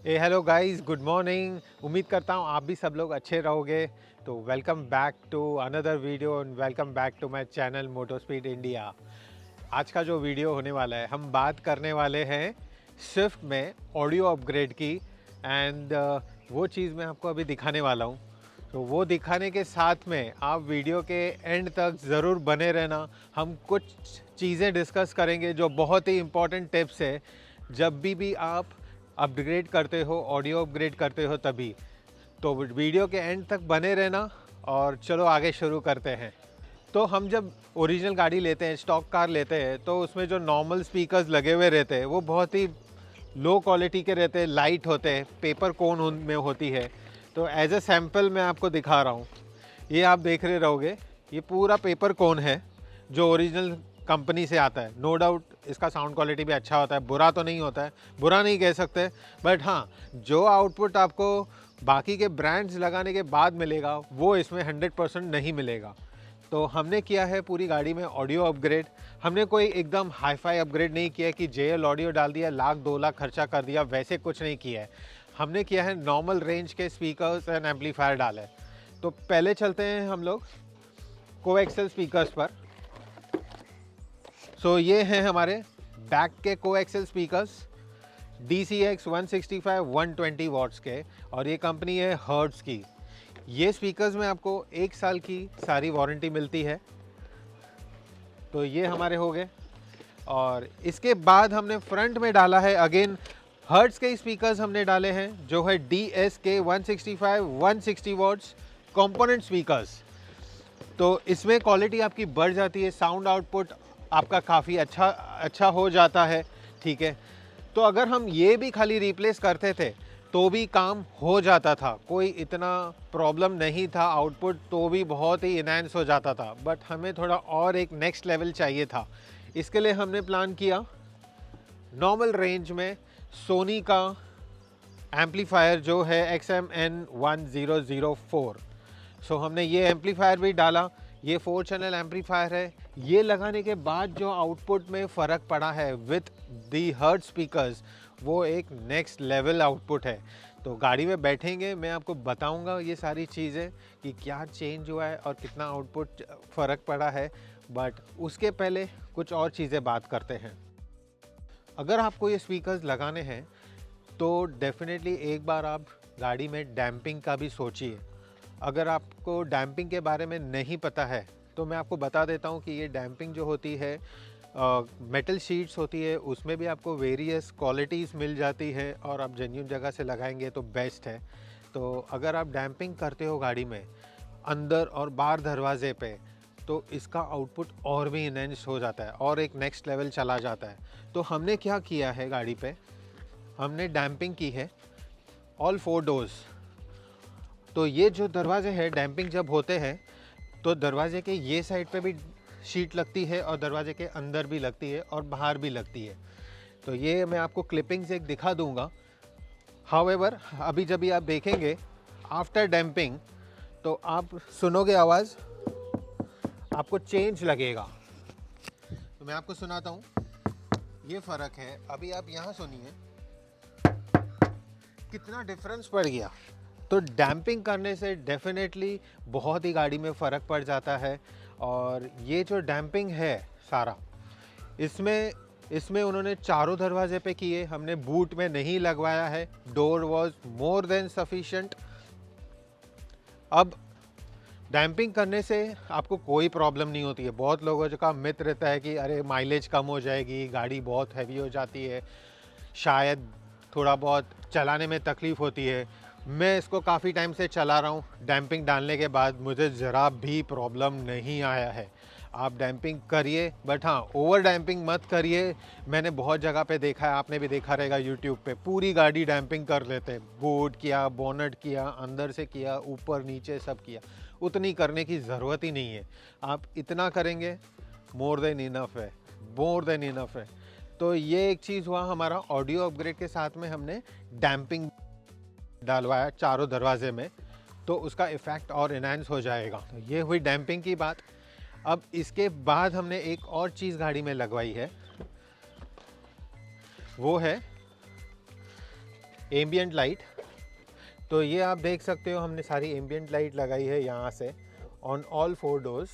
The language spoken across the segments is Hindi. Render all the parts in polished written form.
Hello guys, good morning. उम्मीद करता हूँ आप भी सब लोग अच्छे रहोगे। तो welcome back to another video and welcome back to my channel Moto Speed India. आज का जो वीडियो होने वाला है, हम बात करने वाले हैं स्विफ्ट में ऑडियो अपग्रेड की। एंड वो चीज़ मैं आपको अभी दिखाने वाला हूँ। तो वो दिखाने के साथ में आप वीडियो के एंड तक ज़रूर बने रहना। हम कुछ चीज़ें डिस्कस करेंगे जो बहुत ही इम्पोर्टेंट टिप्स है जब भी आप अपग्रेड करते हो, ऑडियो अपग्रेड करते हो तभी। तो वीडियो के एंड तक बने रहना और चलो आगे शुरू करते हैं। तो हम जब ओरिजिनल गाड़ी लेते हैं, स्टॉक कार लेते हैं, तो उसमें जो नॉर्मल स्पीकर्स लगे हुए रहते हैं वो बहुत ही लो क्वालिटी के रहते हैं, लाइट होते हैं, पेपर कोन उनमें होती है। तो एज ए सैम्पल मैं आपको दिखा रहा हूँ। ये आप देख रहे रहोगे, ये पूरा पेपर कोन है जो ओरिजिनल कंपनी से आता है। नो डाउट इसका साउंड क्वालिटी भी अच्छा होता है, बुरा तो नहीं होता है, बुरा नहीं कह सकते। बट हाँ, जो आउटपुट आपको बाकी के ब्रांड्स लगाने के बाद मिलेगा वो इसमें 100% नहीं मिलेगा। तो हमने किया है पूरी गाड़ी में ऑडियो अपग्रेड। हमने कोई एकदम हाईफाई अपग्रेड नहीं किया कि JL ऑडियो डाल दिया, लाख 2 लाख खर्चा कर दिया, वैसे कुछ नहीं किया है। हमने किया है नॉर्मल रेंज के स्पीकर्स एंड एम्पलीफायर डाले। तो पहले चलते हैं हम लोग कोएक्सल स्पीकर्स पर। सो ये हैं हमारे बैक के कोएक्सल स्पीकर्स DCX 165 120 वॉट्स के, और ये कंपनी है हर्ट्ज की। ये स्पीकर्स में आपको 1 साल की सारी वारंटी मिलती है। तो ये हमारे हो गए। और इसके बाद हमने फ्रंट में डाला है अगेन हर्ट्ज के स्पीकर्स हमने डाले हैं, जो है DSK 165 160 वॉट्स कंपोनेंट स्पीकर्स। तो इसमें क्वालिटी आपकी बढ़ जाती है, साउंड आउटपुट आपका काफ़ी अच्छा हो जाता है। ठीक है, तो अगर हम ये भी खाली रिप्लेस करते थे तो भी काम हो जाता था, कोई इतना प्रॉब्लम नहीं था, आउटपुट तो भी बहुत ही इनहैंस हो जाता था। बट हमें थोड़ा और एक नेक्स्ट लेवल चाहिए था। इसके लिए हमने प्लान किया नॉर्मल रेंज में सोनी का एम्पलीफायर जो है XMN1004। सो हमने ये एम्पलीफायर भी डाला। ये 4 चैनल एम्पलीफायर है। ये लगाने के बाद जो आउटपुट में फ़र्क पड़ा है विथ दी हर्ट स्पीकर्स, वो एक नेक्स्ट लेवल आउटपुट है। तो गाड़ी में बैठेंगे, मैं आपको बताऊंगा ये सारी चीज़ें कि क्या चेंज हुआ है और कितना आउटपुट फ़र्क पड़ा है। बट उसके पहले कुछ और चीज़ें बात करते हैं। अगर आपको ये स्पीकर्स लगाने हैं तो डेफिनेटली एक बार आप गाड़ी में डैम्पिंग का भी सोचिए। अगर आपको डैम्पिंग के बारे में नहीं पता है तो मैं आपको बता देता हूँ कि ये डैम्पिंग जो होती है, मेटल शीट्स होती है, उसमें भी आपको वेरियस क्वालिटीज़ मिल जाती है और आप जेन्युइन जगह से लगाएंगे तो बेस्ट है। तो अगर आप डैम्पिंग करते हो गाड़ी में अंदर और बाहर दरवाजे पे, तो इसका आउटपुट और भी इनहेंस हो जाता है और एक नेक्स्ट लेवल चला जाता है। तो हमने क्या किया है, गाड़ी पे हमने डैम्पिंग की है ऑल 4 डोर्स। तो ये जो दरवाजे हैं, डैम्पिंग जब होते हैं तो दरवाजे के ये साइड पे भी शीट लगती है और दरवाजे के अंदर भी लगती है और बाहर भी लगती है। तो ये मैं आपको क्लिपिंग्स एक दिखा दूंगा। हाउएवर अभी जब भी आप देखेंगे आफ्टर डैम्पिंग तो आप सुनोगे आवाज़, आपको चेंज लगेगा। तो मैं आपको सुनाता हूँ, ये फ़र्क है। अभी आप यहाँ सुनिए कितना डिफरेंस पड़ गया। तो डैम्पिंग करने से डेफिनेटली बहुत ही गाड़ी में फ़र्क पड़ जाता है। और ये जो डैम्पिंग है सारा, इसमें इसमें उन्होंने चारों दरवाजे पे किए, हमने बूट में नहीं लगवाया है। Door was more than sufficient. अब डैम्पिंग करने से आपको कोई प्रॉब्लम नहीं होती है। बहुत लोगों का मिथ रहता है कि अरे माइलेज कम हो जाएगी, गाड़ी बहुत हैवी हो जाती है, शायद थोड़ा बहुत चलाने में तकलीफ़ होती है। मैं इसको काफ़ी टाइम से चला रहा हूँ, डैम्पिंग डालने के बाद मुझे ज़रा भी प्रॉब्लम नहीं आया है। आप डैम्पिंग करिए, बट हाँ, ओवर डैम्पिंग मत करिए। मैंने बहुत जगह पे देखा है, आपने भी देखा रहेगा यूट्यूब पे, पूरी गाड़ी डैम्पिंग कर लेते हैं। बूट किया, बोनट किया, अंदर से किया, ऊपर नीचे सब किया। उतनी करने की ज़रूरत ही नहीं है। आप इतना करेंगे मोर देन इनफ है, मोर देन इनफ है। तो ये एक चीज़ हुआ हमारा ऑडियो अपग्रेड के साथ में, हमने डैम्पिंग डालवाया चारों दरवाजे में, तो उसका इफ़ेक्ट और इनहेंस हो जाएगा। तो ये हुई डैम्पिंग की बात। अब इसके बाद हमने एक और चीज़ गाड़ी में लगवाई है, वो है एम्बियंट लाइट। तो ये आप देख सकते हो हमने सारी एम्बियंट लाइट लगाई है यहाँ से ऑन ऑल 4 डोर्स।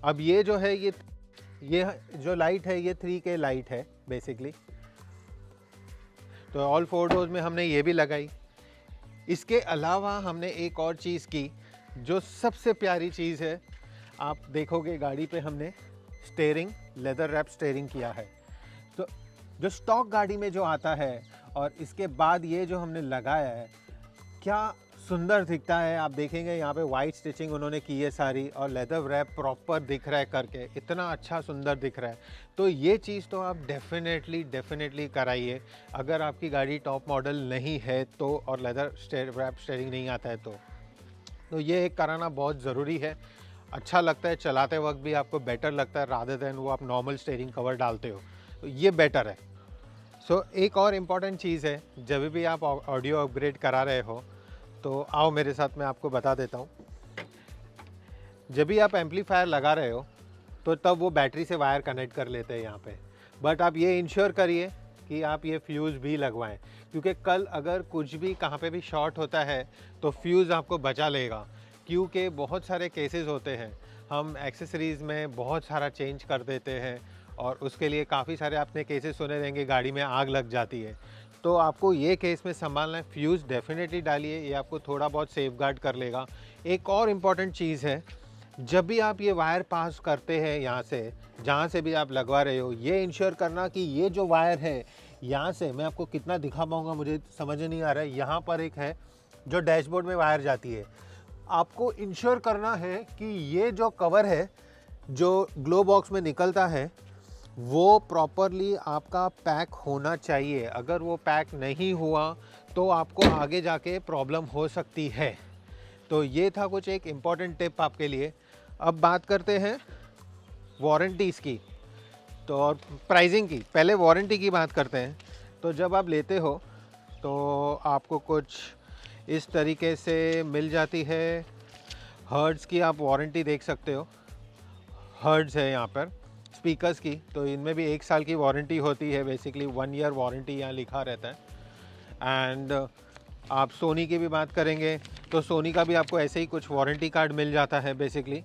अब ये जो है ये जो लाइट है ये 3K लाइट है बेसिकली। तो ऑल 4 डोर्स में हमने ये भी लगाई। इसके अलावा हमने एक और चीज़ की जो सबसे प्यारी चीज़ है, आप देखोगे गाड़ी पे हमने स्टीयरिंग लेदर रैप स्टीयरिंग किया है। तो जो स्टॉक गाड़ी में जो आता है और इसके बाद ये जो हमने लगाया है क्या सुंदर दिखता है। आप देखेंगे यहाँ पे वाइट स्टिचिंग उन्होंने की है सारी और लेदर रैप प्रॉपर दिख रहा है करके, इतना अच्छा सुंदर दिख रहा है। तो ये चीज़ तो आप डेफिनेटली कराइए अगर आपकी गाड़ी टॉप मॉडल नहीं है तो, और लेदर रैप स्टीयरिंग नहीं आता है तो ये एक कराना बहुत ज़रूरी है। अच्छा लगता है चलाते वक्त भी, आपको बेटर लगता है रादर देन वो आप नॉर्मल स्टीयरिंग कवर डालते हो, तो ये बेटर है। सो एक और इम्पॉर्टेंट चीज़ है, जब भी आप ऑडियो अपग्रेड करा रहे हो तो आओ मेरे साथ, मैं आपको बता देता हूँ। जब भी आप एम्पलीफायर लगा रहे हो तो तब वो बैटरी से वायर कनेक्ट कर लेते हैं यहाँ पे, बट आप ये इंश्योर करिए कि आप ये फ्यूज़ भी लगवाएं, क्योंकि कल अगर कुछ भी कहाँ पे भी शॉर्ट होता है तो फ्यूज़ आपको बचा लेगा। क्योंकि बहुत सारे केसेस होते हैं, हम एक्सेसरीज़ में बहुत सारा चेंज कर देते हैं और उसके लिए काफ़ी सारे आपने केसेस सुने रहेंगे, गाड़ी में आग लग जाती है। तो आपको ये केस में संभालना है, फ्यूज़ डेफिनेटली डालिए, ये आपको थोड़ा बहुत सेफगार्ड कर लेगा। एक और इम्पॉर्टेंट चीज़ है, जब भी आप ये वायर पास करते हैं यहाँ से, जहाँ से भी आप लगवा रहे हो, ये इंश्योर करना कि ये जो वायर है यहाँ से, मैं आपको कितना दिखा पाऊँगा मुझे समझ नहीं आ रहा है, यहाँ पर एक है जो डैशबोर्ड में वायर जाती है। आपको इंश्योर करना है कि ये जो कवर है जो ग्लो बॉक्स में निकलता है वो प्रॉपरली आपका पैक होना चाहिए। अगर वो पैक नहीं हुआ तो आपको आगे जाके प्रॉब्लम हो सकती है। तो ये था कुछ एक इम्पॉर्टेंट टिप आपके लिए। अब बात करते हैं वारंटीज़ की तो और प्राइसिंग की। पहले वारंटी की बात करते हैं। तो जब आप लेते हो तो आपको कुछ इस तरीके से मिल जाती है। हर्ट्ज़ की आप वारंटी देख सकते हो, हर्ट्ज़ है यहाँ पर। स्पीकर्स की तो इनमें भी 1 साल की वारंटी होती है, बेसिकली 1 ईयर वारंटी यहाँ लिखा रहता है। एंड आप सोनी की भी बात करेंगे तो सोनी का भी आपको ऐसे ही कुछ वारंटी कार्ड मिल जाता है बेसिकली,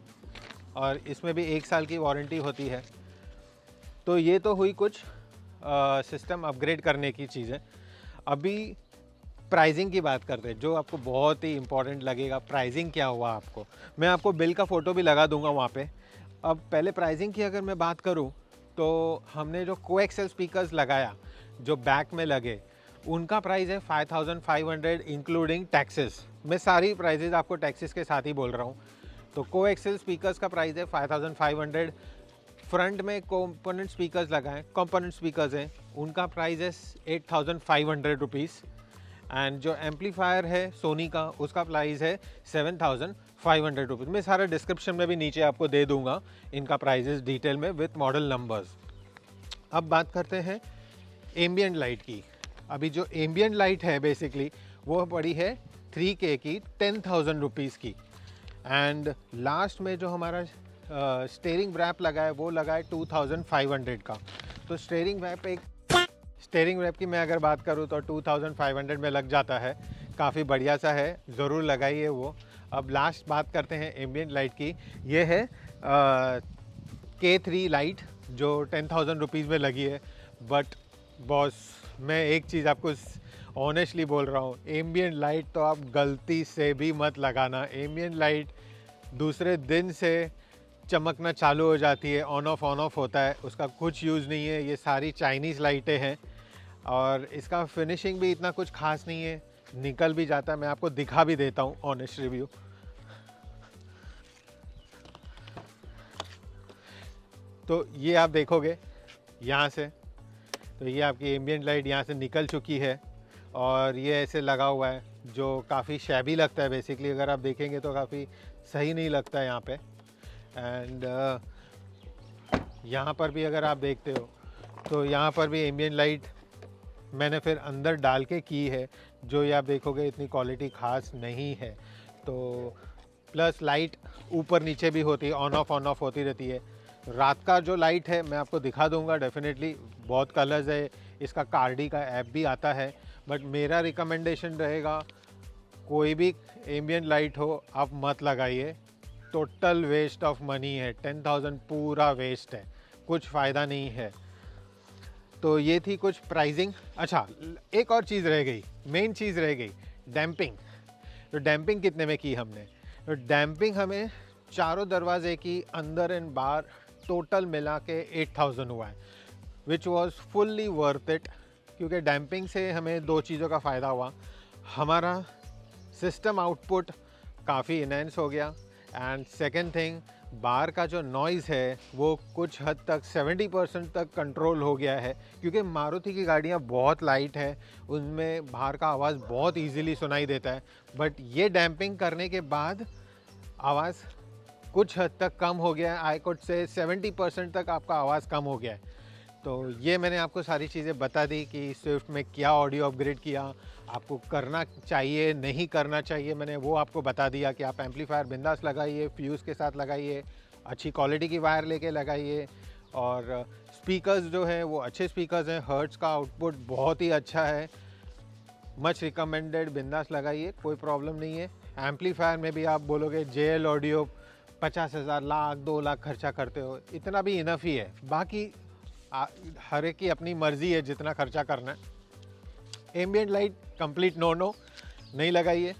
और इसमें भी 1 साल की वारंटी होती है। तो ये तो हुई कुछ सिस्टम अपग्रेड करने की चीज़ें। अभी प्राइसिंग की बात करते हैं, जो आपको बहुत ही इम्पोर्टेंट लगेगा। प्राइसिंग क्या हुआ आपको, मैं आपको बिल का फ़ोटो भी लगा दूंगा वहाँ पे। अब पहले प्राइसिंग की अगर मैं बात करूँ तो हमने जो कोएक्सेल स्पीकर्स लगाया जो बैक में लगे, उनका प्राइस है 5500 इंक्लूडिंग टैक्सेस। मैं सारी प्राइजेज़ आपको टैक्सेस के साथ ही बोल रहा हूँ। तो कोएक्सेल स्पीकर्स का प्राइस है 5500। फ्रंट में कंपोनेंट स्पीकर्स लगाएं, कंपोनेंट स्पीकर्स हैं, उनका प्राइस है 8500 रुपीज़। एंड जो एम्पलीफायर है सोनी का, उसका प्राइस है 7500 रुपीज़। मैं सारा डिस्क्रिप्शन में भी नीचे आपको दे दूंगा इनका प्राइजेस डिटेल में विथ मॉडल नंबर्स। अब बात करते हैं एम्बियंट लाइट की। अभी जो एम्बियंट लाइट है बेसिकली वो पड़ी है 3K की 10,000 रुपीज़ की। एंड लास्ट में जो हमारा स्टीयरिंग रैप लगा है वो लगा है 2500 का। तो स्टीयरिंग रैप की मैं अगर बात करूँ तो 2500 में लग जाता है, काफ़ी बढ़िया सा है, ज़रूर लगाइए वो। अब लास्ट बात करते हैं एम्बियंट लाइट की। ये है K3 लाइट जो 10,000 रुपीज़ में लगी है। बट बॉस मैं एक चीज़ आपको ऑनेस्टली बोल रहा हूँ, एम्बियंट लाइट तो आप गलती से भी मत लगाना। एम्बियंट लाइट दूसरे दिन से चमकना चालू हो जाती है, ऑन ऑफ होता है, उसका कुछ यूज़ नहीं है। ये सारी चाइनीज़ लाइटें हैं और इसका फिनिशिंग भी इतना कुछ खास नहीं है, निकल भी जाता है। मैं आपको दिखा भी देता हूँ ऑनेस्ट रिव्यू। तो ये आप देखोगे यहाँ से, तो ये आपकी एम्बियंट लाइट यहाँ से निकल चुकी है और ये ऐसे लगा हुआ है जो काफ़ी शैबी लगता है बेसिकली। अगर आप देखेंगे तो काफ़ी सही नहीं लगता है यहाँ पे। एंड यहाँ पर भी अगर आप देखते हो तो यहाँ पर भी एम्बियंट लाइट मैंने फिर अंदर डाल के की है, जो ये आप देखोगे इतनी क्वालिटी ख़ास नहीं है। तो प्लस लाइट ऊपर नीचे भी होती है, ऑन ऑफ होती रहती है। रात का जो लाइट है मैं आपको दिखा दूंगा डेफिनेटली, बहुत कलर्स है, इसका कार्डी का ऐप भी आता है, बट मेरा रिकमेंडेशन रहेगा कोई भी एम्बियंट लाइट हो आप मत लगाइए, टोटल वेस्ट ऑफ मनी है, 10,000 पूरा वेस्ट है, कुछ फ़ायदा नहीं है। तो ये थी कुछ प्राइसिंग। अच्छा, एक और चीज़ रह गई, मेन चीज़ रह गई, डैम्पिंग। तो डैम्पिंग कितने में की हमने? तो डैम्पिंग हमें चारों दरवाजे की अंदर एंड बाहर टोटल मिला के 8,000 हुआ है, which was fully worth it, क्योंकि डैम्पिंग से हमें दो चीज़ों का फ़ायदा हुआ। हमारा सिस्टम आउटपुट काफ़ी इनहेंस हो गया, एंड सेकेंड थिंग, बाहर का जो नॉइज़ है वो कुछ हद तक 70% तक कंट्रोल हो गया है, क्योंकि मारुति की गाड़ियाँ बहुत लाइट है, उनमें बाहर का आवाज़ बहुत इजीली सुनाई देता है, बट ये डैम्पिंग करने के बाद आवाज़ कुछ हद तक कम हो गया है। आई कुड से 70% तक आपका आवाज़ कम हो गया है। तो ये मैंने आपको सारी चीज़ें बता दी कि स्विफ्ट में क्या ऑडियो अपग्रेड किया, आपको करना चाहिए नहीं करना चाहिए, मैंने वो आपको बता दिया कि आप एम्पलीफायर बिंदास लगाइए, फ्यूज़ के साथ लगाइए, अच्छी क्वालिटी की वायर लेके लगाइए, और स्पीकर्स जो है वो अच्छे स्पीकर्स हैं, हर्ट्स का आउटपुट बहुत ही अच्छा है, मच रिकमेंडेड, बिंदास लगाइए, कोई प्रॉब्लम नहीं है। एम्पलीफायर में भी आप बोलोगे JL ऑडियो 50,000 लाख 2 लाख खर्चा करते हो, इतना भी इनफ ही है, बाकी हर एक की अपनी मर्ज़ी है जितना खर्चा करना है। एम्बियंट लाइट कंप्लीट नो नहीं लगाइए।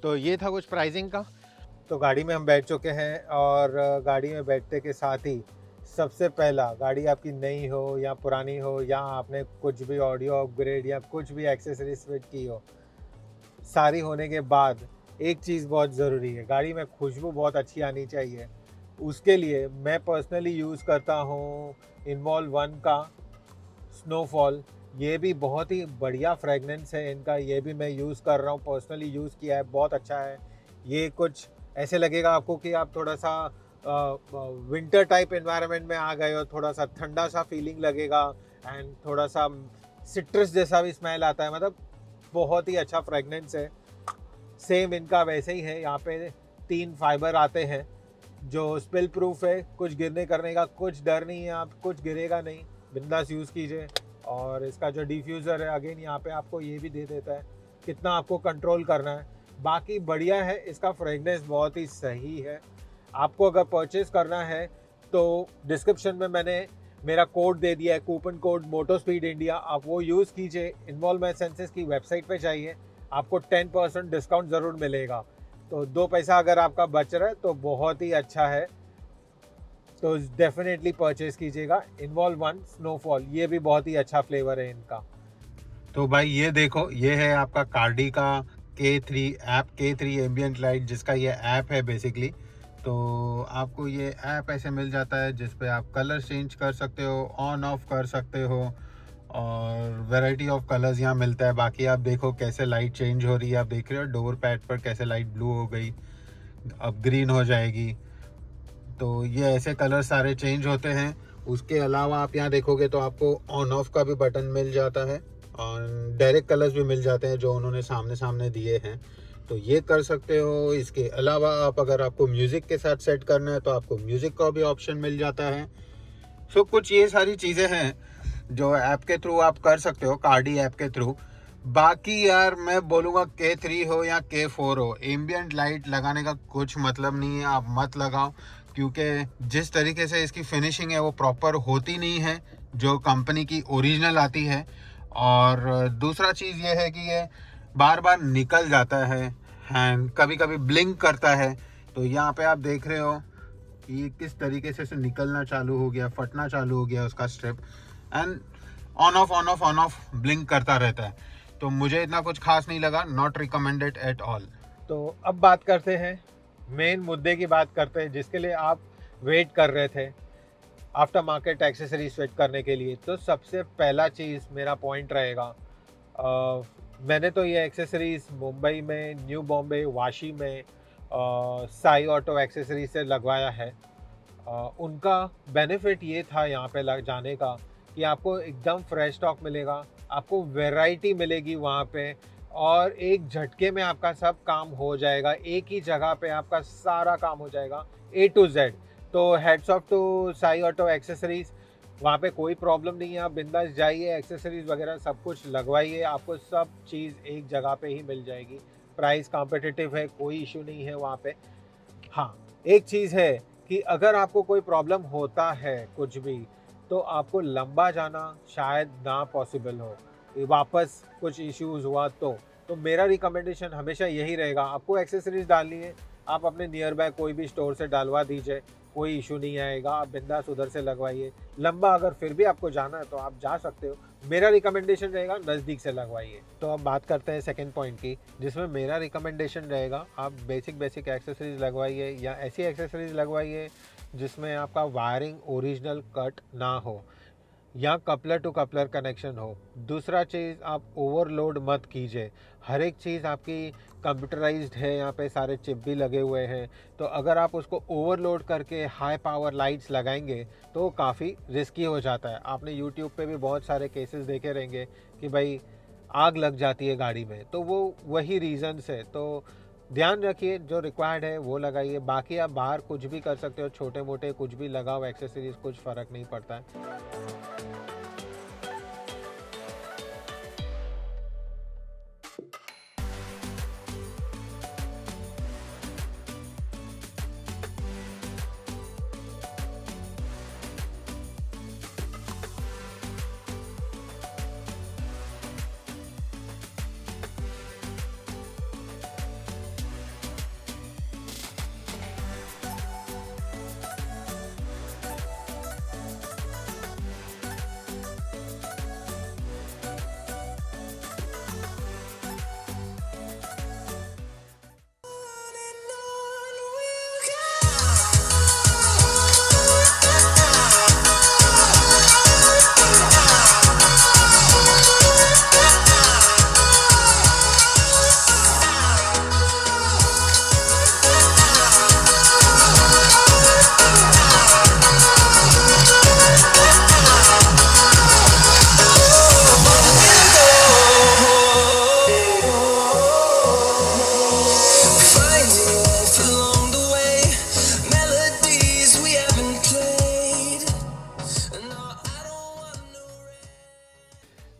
तो ये था कुछ प्राइसिंग का। तो गाड़ी में हम बैठ चुके हैं, और गाड़ी में बैठते के साथ ही सबसे पहला, गाड़ी आपकी नई हो या पुरानी हो, या आपने कुछ भी ऑडियो अपग्रेड या कुछ भी एक्सेसरीज फिट की हो, सारी होने के बाद एक चीज़ बहुत ज़रूरी है, गाड़ी में खुशबू बहुत अच्छी आनी चाहिए। उसके लिए मैं पर्सनली यूज़ करता हूँ इनवॉल्व 1 का स्नोफॉल। ये भी बहुत ही बढ़िया फ्रेगनेंस है इनका, ये भी मैं यूज़ कर रहा हूँ, पर्सनली यूज़ किया है, बहुत अच्छा है। ये कुछ ऐसे लगेगा आपको कि आप थोड़ा सा विंटर टाइप एनवायरनमेंट में आ गए हो, थोड़ा सा ठंडा सा फीलिंग लगेगा, एंड थोड़ा सा सिट्रस जैसा भी स्मेल आता है, मतलब बहुत ही अच्छा फ्रेगनेंस है। सेम इनका वैसे ही है, यहाँ पे 3 फाइबर आते हैं जो स्पिल प्रूफ है, कुछ गिरने करने का कुछ डर नहीं है, आप कुछ गिरेगा नहीं, बिंदास यूज़ कीजिए। और इसका जो डिफ्यूज़र है अगेन यहाँ पे आपको ये भी दे देता है कितना आपको कंट्रोल करना है। बाकी बढ़िया है, इसका फ्रेगनेंस बहुत ही सही है। आपको अगर परचेज़ करना है तो डिस्क्रिप्शन में मैंने मेरा कोड दे दिया है, कूपन कोड मोटो स्पीड इंडिया, आप वो यूज़ कीजिए। इन्वॉल्व माय सेंसेस की वेबसाइट पे जाइए, आपको 10% डिस्काउंट ज़रूर मिलेगा। तो 2 पैसा अगर आपका बच रहा है तो बहुत ही अच्छा है, तो डेफिनेटली परचेज़ कीजिएगा। इन्वॉल्व 1 स्नोफॉल, ये भी बहुत ही अच्छा फ्लेवर है इनका। तो भाई ये देखो, ये है आपका कार्डी का K3 app, K3 ambient light, जिसका ये ऐप है बेसिकली। तो आपको ये ऐप ऐसे मिल जाता है जिस पे आप कलर चेंज कर सकते हो, ऑन ऑफ कर सकते हो, और वैरायटी ऑफ कलर्स यहाँ मिलता है। बाकी आप देखो कैसे लाइट चेंज हो रही है, आप देख रहे हो डोर पैड पर कैसे लाइट ब्लू हो गई, अब ग्रीन हो जाएगी। तो ये ऐसे कलर सारे चेंज होते हैं। उसके अलावा आप यहाँ देखोगे तो आपको ऑन ऑफ का भी बटन मिल जाता है, और डायरेक्ट कलर्स भी मिल जाते हैं जो उन्होंने सामने सामने दिए हैं, तो ये कर सकते हो। इसके अलावा आप अगर आपको म्यूज़िक के साथ सेट करना है तो आपको म्यूज़िक का भी ऑप्शन मिल जाता है। सो कुछ ये सारी चीज़ें हैं जो ऐप के थ्रू आप कर सकते हो, कार्डी ऐप के थ्रू। बाकी यार मैं बोलूँगा K3 हो या K4 हो, एम्बियंट लाइट लगाने का कुछ मतलब नहीं है, आप मत लगाओ, क्योंकि जिस तरीके से इसकी फिनिशिंग है वो प्रॉपर होती नहीं है जो कंपनी की ओरिजिनल आती है। और दूसरा चीज़ ये है कि ये बार बार निकल जाता है एंड कभी कभी ब्लिंक करता है। तो यहाँ पे आप देख रहे हो ये किस तरीके से निकलना चालू हो गया, फटना चालू हो गया उसका strip, and on off blink करता रहता है। तो मुझे इतना कुछ खास नहीं लगा, नॉट रिकमेंडेड एट ऑल। तो अब बात करते हैं, मेन मुद्दे की बात करते हैं जिसके लिए आप वेट कर रहे थे, आफ्टर मार्केट एक्सेसरीज फिट करने के लिए। तो सबसे पहला चीज़ मेरा पॉइंट रहेगा, मैंने तो ये एक्सेसरीज़ मुंबई में, न्यू बॉम्बे, वाशी में साई ऑटो एक्सेसरीज से लगवाया है। उनका बेनिफिट ये था यहाँ पे लग जाने का कि आपको एकदम फ्रेश स्टॉक मिलेगा, आपको वैरायटी मिलेगी वहाँ पे, और एक झटके में आपका सब काम हो जाएगा, एक ही जगह पे आपका सारा काम हो जाएगा A to Z। तो heads off to Sai Auto Accessories, वहाँ पे कोई प्रॉब्लम नहीं है, आप बिंदास जाइए, एक्सेसरीज़ वगैरह सब कुछ लगवाइए, आपको सब चीज़ एक जगह पे ही मिल जाएगी। प्राइस कॉम्पिटिटिव है, कोई इशू नहीं है वहाँ पे। हाँ, एक चीज़ है कि अगर आपको कोई प्रॉब्लम होता है कुछ भी, तो आपको लंबा जाना शायद ना पॉसिबल हो, वापस कुछ इश्यूज़ हुआ तो मेरा रिकमेंडेशन हमेशा यही रहेगा, आपको एक्सेसरीज़ डालनी है, आप अपने नियर बाय कोई भी स्टोर से डलवा दीजिए, कोई इशू नहीं आएगा, आप बिंदास उधर से लगवाइए। लंबा अगर फिर भी आपको जाना है तो आप जा सकते हो, मेरा रिकमेंडेशन रहेगा नज़दीक से लगवाइए। तो अब बात करते हैं सेकंड पॉइंट की, जिसमें मेरा रिकमेंडेशन रहेगा आप बेसिक एक्सेसरीज़ लगवाइए या ऐसी एक्सेसरीज़ लगवाइए जिसमें आपका वायरिंग ओरिजिनल कट ना हो या कपलर टू कपलर कनेक्शन हो। दूसरा चीज़, आप ओवरलोड मत कीजिए, हर एक चीज़ आपकी कंप्यूटराइज्ड है, यहाँ पे सारे चिप भी लगे हुए हैं, तो अगर आप उसको ओवरलोड करके हाई पावर लाइट्स लगाएंगे तो काफ़ी रिस्की हो जाता है। आपने यूट्यूब पे भी बहुत सारे केसेस देखे रहेंगे कि भाई आग लग जाती है गाड़ी में, तो वो वही रीज़न्स है। तो ध्यान रखिए, जो रिक्वायर्ड है वो लगाइए, बाकी आप बाहर कुछ भी कर सकते हो, छोटे मोटे कुछ भी लगाओ एक्सेसरीज, कुछ फ़र्क नहीं पड़ता है।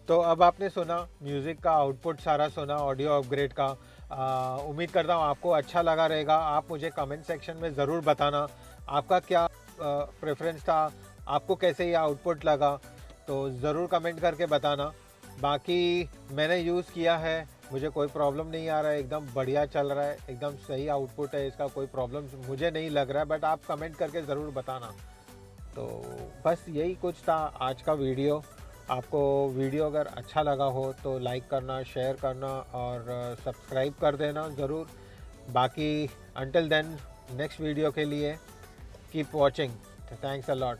तो अब आपने सुना म्यूज़िक का आउटपुट, सारा सुना ऑडियो अपग्रेड का। उम्मीद करता हूँ आपको अच्छा लगा रहेगा। आप मुझे कमेंट सेक्शन में ज़रूर बताना आपका क्या प्रेफरेंस था, आपको कैसे ये आउटपुट लगा, तो ज़रूर कमेंट करके बताना। बाकी मैंने यूज़ किया है, मुझे कोई प्रॉब्लम नहीं आ रहा है, एकदम बढ़िया चल रहा है, एकदम सही आउटपुट है, इसका कोई प्रॉब्लम मुझे नहीं लग रहा है, बट आप कमेंट करके ज़रूर बताना। तो बस यही कुछ था आज का वीडियो। आपको वीडियो अगर अच्छा लगा हो तो लाइक करना, शेयर करना और सब्सक्राइब कर देना ज़रूर। बाकी अंटिल देन नेक्स्ट वीडियो के लिए keep watching. Thanks a lot.